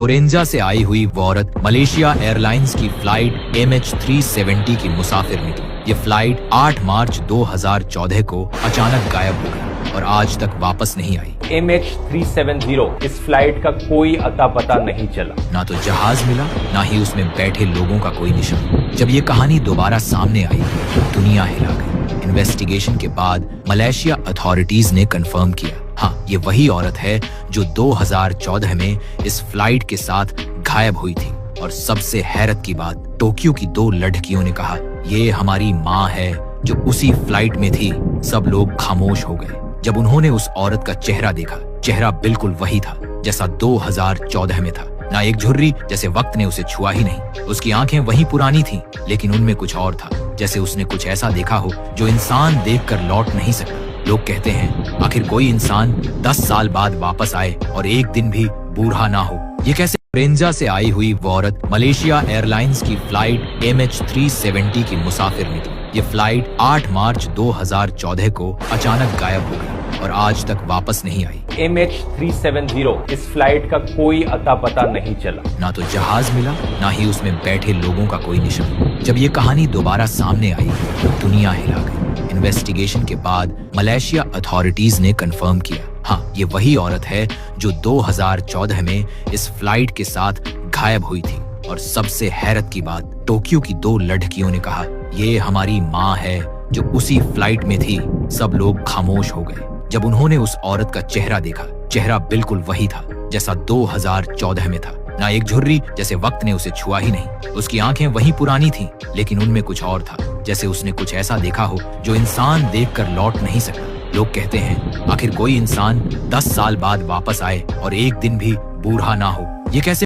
ओरेंजा से आई हुई वो औरत मलेशिया एयरलाइंस की फ्लाइट MH370 की मुसाफिर निकली। ये फ्लाइट 8 मार्च 2014 को अचानक गायब हो गई और आज तक वापस नहीं आई। MH370 इस फ्लाइट का कोई अता पता नहीं चला। ना तो जहाज मिला, ना ही उसमें बैठे लोगों का कोई निशान। जब ये कहानी दोबारा सामने आई तो दुनिया हिला गई। इन्वेस्टिगेशन के बाद मलेशिया अथॉरिटीज ने कंफर्म किया, हाँ, ये वही औरत है जो 2014 में इस फ्लाइट के साथ गायब हुई थी। और सबसे हैरत की बात, टोक्यो की 2 लड़कियों ने कहा, ये हमारी माँ है जो उसी फ्लाइट में थी। सब लोग खामोश हो गए जब उन्होंने उस औरत का चेहरा देखा। चेहरा बिल्कुल वही था जैसा 2014 में था। ना एक झुर्री, जैसे वक्त ने उसे छुआ ही नहीं। उसकी आंखें वही पुरानी थीं, लेकिन उनमें कुछ और था, जैसे उसने कुछ ऐसा देखा हो जो इंसान देखकर लौट नहीं सकता। लोग कहते हैं, आखिर कोई इंसान 10 साल बाद वापस आए और एक दिन भी बूढ़ा ना हो, ये कैसे? ओरेंजा से आई हुई वो औरत मलेशिया एयरलाइंस की फ्लाइट MH370 की मुसाफिर निकली। ये फ्लाइट 8 मार्च 2014 को अचानक गायब हो गई और आज तक वापस नहीं आई। MH370 इस फ्लाइट का कोई अता पता नहीं चला। ना तो जहाज मिला, ना ही उसमें बैठे लोगों का कोई निशान। जब ये कहानी दोबारा सामने आई तो दुनिया हिला गई। इन्वेस्टिगेशन के बाद मलेशिया अथॉरिटीज ने कंफर्म किया, हाँ, ये वही औरत है जो 2014 में इस फ्लाइट के साथ गायब हुई थी। और सबसे हैरत की बात, टोक्यो की 2 लड़कियों ने कहा, ये हमारी माँ है जो उसी फ्लाइट में थी। सब लोग खामोश हो गए जब उन्होंने उस औरत का चेहरा देखा। चेहरा बिल्कुल वही था जैसा 2014 में था। ना एक झुर्री, जैसे वक्त ने उसे छुआ ही नहीं। उसकी आंखें वही पुरानी थीं, लेकिन उनमें कुछ और था, जैसे उसने कुछ ऐसा देखा हो जो इंसान देखकर लौट नहीं सकता। लोग कहते हैं, आखिर कोई इंसान 10 साल बाद वापस आए और एक दिन भी बूढ़ा ना हो, ये कैसे?